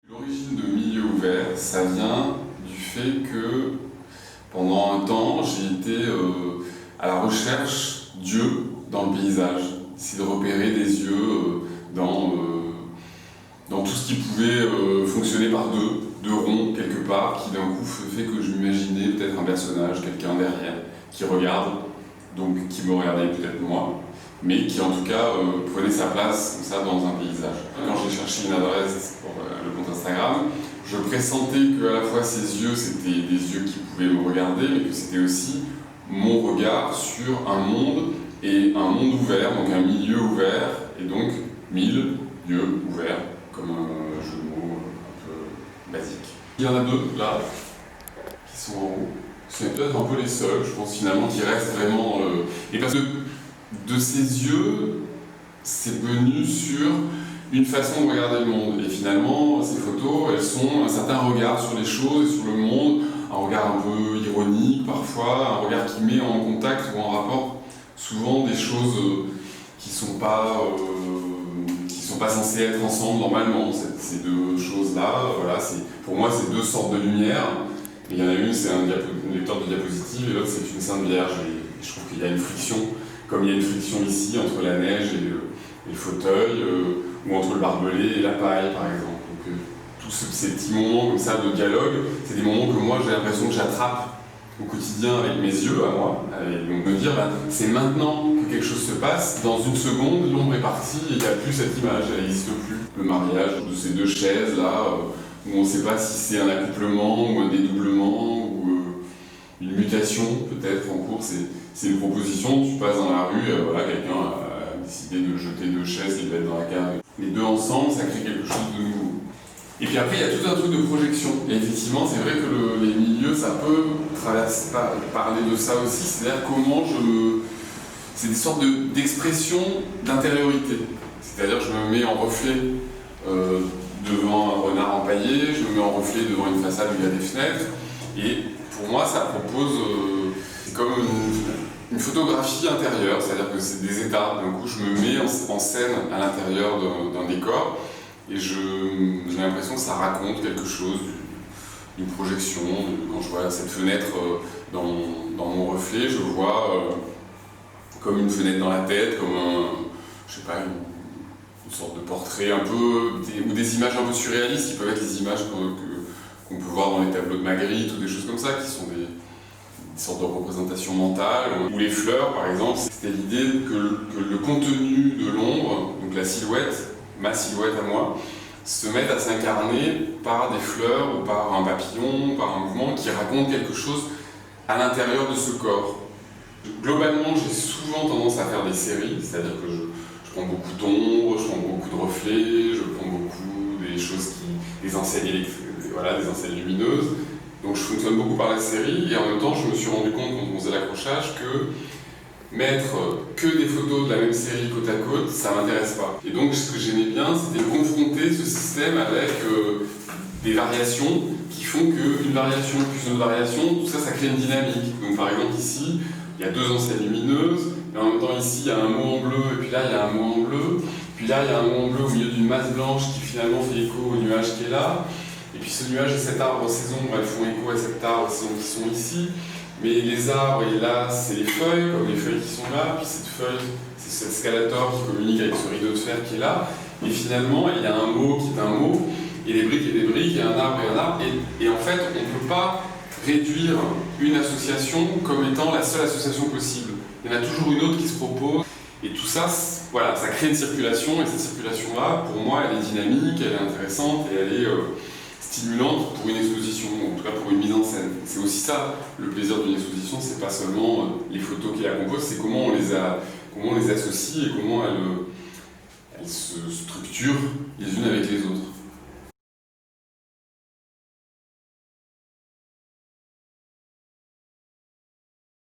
L'origine de Milieu ouvert, ça vient du fait que pendant un temps, j'ai été à la recherche d'yeux dans le paysage. C'est de repérer des yeux dans tout ce qui pouvait fonctionner par deux ronds quelque part, qui d'un coup fait que je m'imaginais peut-être un personnage, quelqu'un derrière, qui regarde, donc qui me regardait peut-être moi, mais qui en tout cas prenait sa place comme ça dans un paysage. Quand j'ai cherché une adresse pour le compte Instagram, je pressentais qu'à la fois ses yeux, c'était des yeux qui pouvaient me regarder, mais que c'était aussi mon regard sur un monde, et un monde ouvert, donc un milieu ouvert, et donc 1000 lieux ouverts, comme un jeu de mots un peu basique. Il y en a deux là, qui sont en haut. C'est peut-être un peu les seuls, je pense finalement, qui restent vraiment dans le... Et parce que de ses yeux, c'est venu sur une façon de regarder le monde. Et finalement, ces photos, elles sont un certain regard sur les choses et sur le monde, un regard un peu ironique parfois, un regard qui met en contact ou en rapport souvent des choses qui sont pas censées être ensemble normalement. Ces deux choses-là, voilà, pour moi, c'est deux sortes de lumière. Il y en a une, c'est un lecteur de diapositives, et l'autre, c'est une Sainte Vierge. Et je trouve qu'il y a une friction, comme il y a une friction ici entre la neige et le fauteuil, ou entre le barbelé et la paille, par exemple. Donc, tous ces petits moments comme ça de dialogue, c'est des moments que moi, j'ai l'impression que j'attrape au quotidien avec mes yeux à moi. Et donc me dire, c'est maintenant que quelque chose se passe, dans une seconde, l'ombre est partie et il n'y a plus cette image, elle n'existe plus. Le mariage de ces deux chaises là, où on ne sait pas si c'est un accouplement ou un dédoublement ou une mutation peut-être en cours. C'est une proposition, tu passes dans la rue, voilà, quelqu'un a décidé de jeter deux chaises qui devaient être dans la cave. Les deux ensemble, ça crée quelque chose de nouveau. Et puis après, il y a tout un truc de projection. Et effectivement, c'est vrai que les milieux, ça peut parler de ça aussi, c'est-à-dire comment c'est des sortes d'expression d'intériorité. C'est-à-dire que je me mets en reflet devant un renard empaillé, je me mets en reflet devant une façade où il y a des fenêtres, et pour moi ça propose, c'est comme une photographie intérieure, c'est-à-dire que c'est des états. D'un coup je me mets en scène à l'intérieur d'un décor, et j'ai l'impression que ça raconte quelque chose d'une projection. Quand je vois cette fenêtre dans mon reflet, je vois comme une fenêtre dans la tête, comme une sorte de portrait un peu, ou des images un peu surréalistes, qui peuvent être les images qu'on peut voir dans les tableaux de Magritte, ou des choses comme ça, qui sont des sortes de représentations mentales. Ou les fleurs, par exemple, c'était l'idée que le contenu de l'ombre, donc la silhouette, ma silhouette à moi, se mette à s'incarner par des fleurs, ou par un papillon, par un mouvement qui raconte quelque chose à l'intérieur de ce corps. Globalement, j'ai souvent tendance à faire des séries, c'est-à-dire que je prends beaucoup d'ombre, je prends beaucoup de reflets, je prends beaucoup des choses des enseignes électriques, voilà, des enseignes lumineuses. Donc je fonctionne beaucoup par la série, et en même temps, je me suis rendu compte quand on faisait l'accrochage que mettre que des photos de la même série côte à côte, ça m'intéresse pas. Et donc ce que j'aimais bien, c'était de confronter ce système avec des variations qui font qu'une variation plus une variation, tout ça, ça crée une dynamique. Donc par exemple ici, il y a deux enseignes lumineuses, et en même temps ici il y a un mot en bleu, et puis là il y a un mot en bleu, puis là il y a un mot en bleu au milieu d'une masse blanche qui finalement fait écho au nuage qui est là, et puis ce nuage et cet arbre, ces ombres, elles font écho à cet arbre, ces ombres qui sont ici, mais les arbres, et là c'est les feuilles, comme les feuilles qui sont là, puis cette feuille, c'est cet escalator qui communique avec ce rideau de fer qui est là, et finalement il y a un mot qui est un mot, et des briques et des briques, et un arbre, et en fait on ne peut pas réduire une association comme étant la seule association possible. Il y en a toujours une autre qui se propose, et tout ça, voilà, ça crée une circulation, et cette circulation-là, pour moi, elle est dynamique, elle est intéressante, et elle est stimulante pour une exposition, en tout cas pour une mise en scène. C'est aussi ça, le plaisir d'une exposition, c'est pas seulement les photos qui la composent, c'est comment on les associe et comment elles se structurent les unes avec les autres.